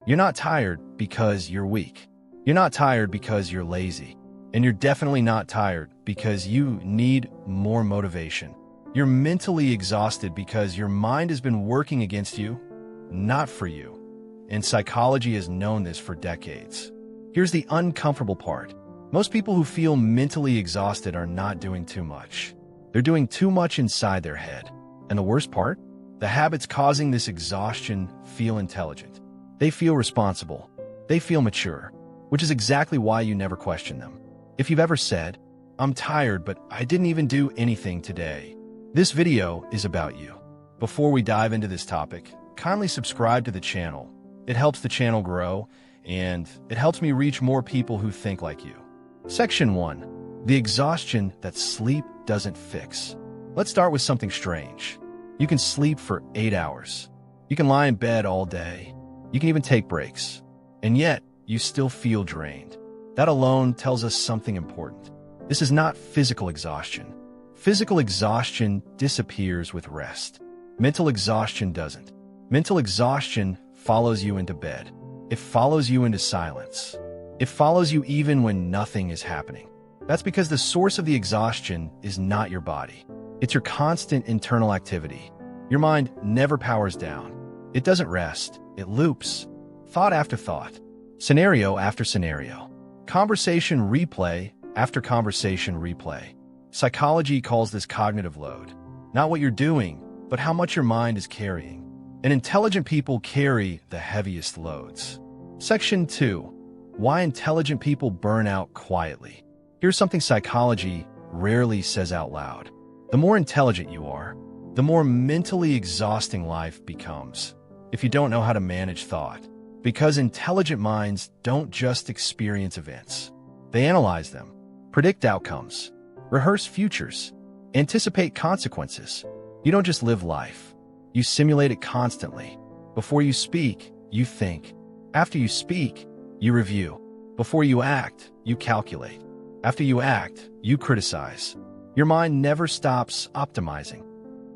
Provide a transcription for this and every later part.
You're not tired because you're weak. You're not tired because you're lazy. And you're definitely not tired because you need more motivation. You're mentally exhausted because your mind has been working against you, not for you. And psychology has known this for decades. Here's the uncomfortable part. Most people who feel mentally exhausted are not doing too much. They're doing too much inside their head. And the worst part? The habits causing this exhaustion feel intelligent. They feel responsible. They feel mature, which is exactly why you never question them. If you've ever said, "I'm tired, but I didn't even do anything today," this video is about you. Before we dive into this topic, kindly subscribe to the channel. It helps the channel grow, and it helps me reach more people who think like you. Section 1. The exhaustion that sleep doesn't fix. Let's start with something strange. You can sleep for 8 hours. You can lie in bed all day. You can even take breaks. And yet, you still feel drained. That alone tells us something important. This is not physical exhaustion. Physical exhaustion disappears with rest. Mental exhaustion doesn't. Mental exhaustion follows you into bed. It follows you into silence. It follows you even when nothing is happening. That's because the source of the exhaustion is not your body. It's your constant internal activity. Your mind never powers down. It doesn't rest. It loops. Thought after thought. Scenario after scenario. Conversation replay after conversation replay. Psychology calls this cognitive load. Not what you're doing, but how much your mind is carrying. And intelligent people carry the heaviest loads. Section 2. Why intelligent people burn out quietly. Here's something psychology rarely says out loud. The more intelligent you are, the more mentally exhausting life becomes if you don't know how to manage thought. Because intelligent minds don't just experience events. They analyze them, predict outcomes, rehearse futures, anticipate consequences. You don't just live life. You simulate it constantly. Before you speak, you think. After you speak, you review. Before you act, you calculate. After you act, you criticize. Your mind never stops optimizing.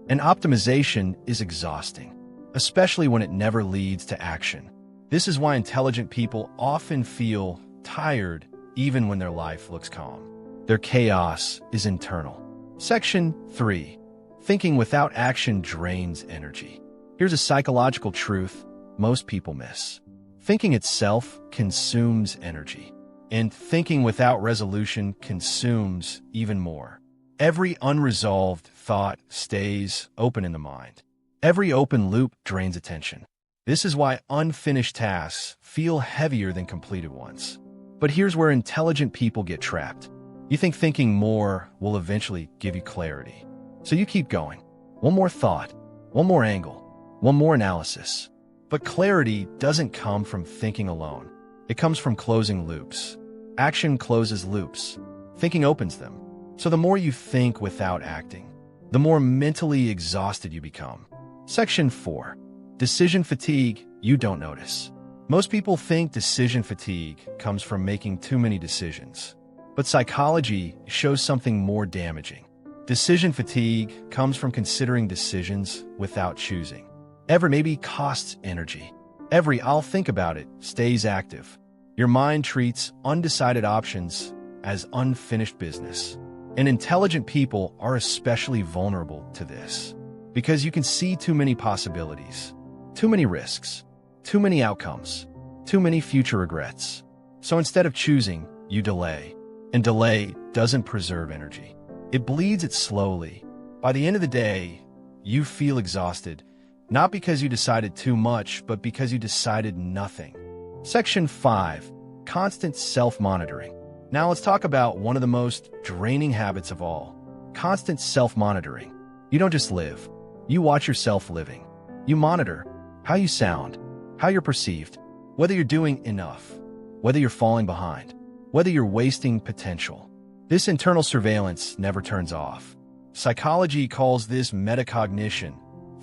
And optimization is exhausting, especially when it never leads to action. This is why intelligent people often feel tired even when their life looks calm. Their chaos is internal. Section 3. Thinking without action drains energy. Here's a psychological truth most people miss. Thinking itself consumes energy. And thinking without resolution consumes even more. Every unresolved thought stays open in the mind. Every open loop drains attention. This is why unfinished tasks feel heavier than completed ones. But here's where intelligent people get trapped. You think thinking more will eventually give you clarity. So you keep going. One more thought, one more angle, one more analysis. But clarity doesn't come from thinking alone. It comes from closing loops. Action closes loops. Thinking opens them. So the more you think without acting, the more mentally exhausted you become. Section 4. Decision fatigue you don't notice. Most people think decision fatigue comes from making too many decisions. But psychology shows something more damaging. Decision fatigue comes from considering decisions without choosing. Every maybe costs energy. Every "I'll think about it" stays active. Your mind treats undecided options as unfinished business. And intelligent people are especially vulnerable to this. Because you can see too many possibilities, too many risks, too many outcomes, too many future regrets. So instead of choosing, you delay. And delay doesn't preserve energy. It bleeds it slowly. By the end of the day, you feel exhausted, not because you decided too much, but because you decided nothing. Section 5. Constant self-monitoring. Now let's talk about one of the most draining habits of all. Constant self-monitoring. You don't just live. You watch yourself living. You monitor how you sound, how you're perceived, whether you're doing enough, whether you're falling behind, whether you're wasting potential. This internal surveillance never turns off. Psychology calls this metacognition,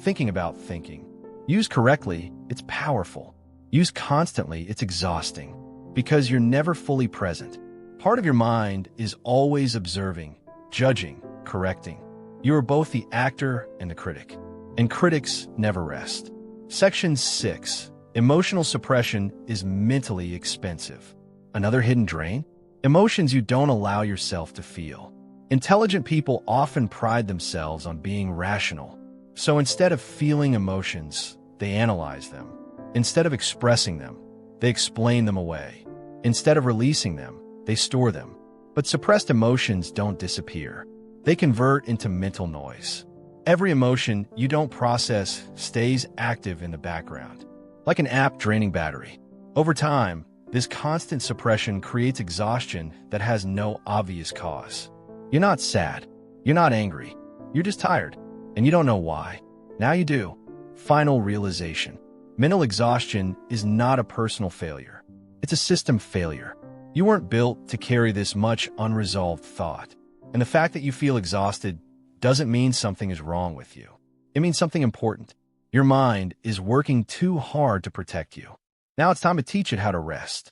thinking about thinking. Used correctly, it's powerful. Used constantly, it's exhausting. Because you're never fully present. Part of your mind is always observing, judging, correcting. You are both the actor and the critic. And critics never rest. Section 6. Emotional suppression is mentally expensive. Another hidden drain? Emotions you don't allow yourself to feel. Intelligent people often pride themselves on being rational. So instead of feeling emotions, they analyze them. Instead of expressing them, they explain them away. Instead of releasing them, they store them. But suppressed emotions don't disappear. They convert into mental noise. Every emotion you don't process stays active in the background, like an app draining battery. Over time, this constant suppression creates exhaustion that has no obvious cause. You're not sad. You're not angry. You're just tired, and you don't know why. Now you do. Final realization. Mental exhaustion is not a personal failure. It's a system failure. You weren't built to carry this much unresolved thought. And the fact that you feel exhausted doesn't mean something is wrong with you. It means something important. Your mind is working too hard to protect you. Now it's time to teach it how to rest.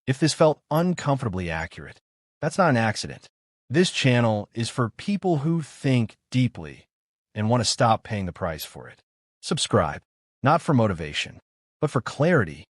If this felt uncomfortably accurate, that's not an accident. This channel is for people who think deeply and want to stop paying the price for it. Subscribe, not for motivation, but for clarity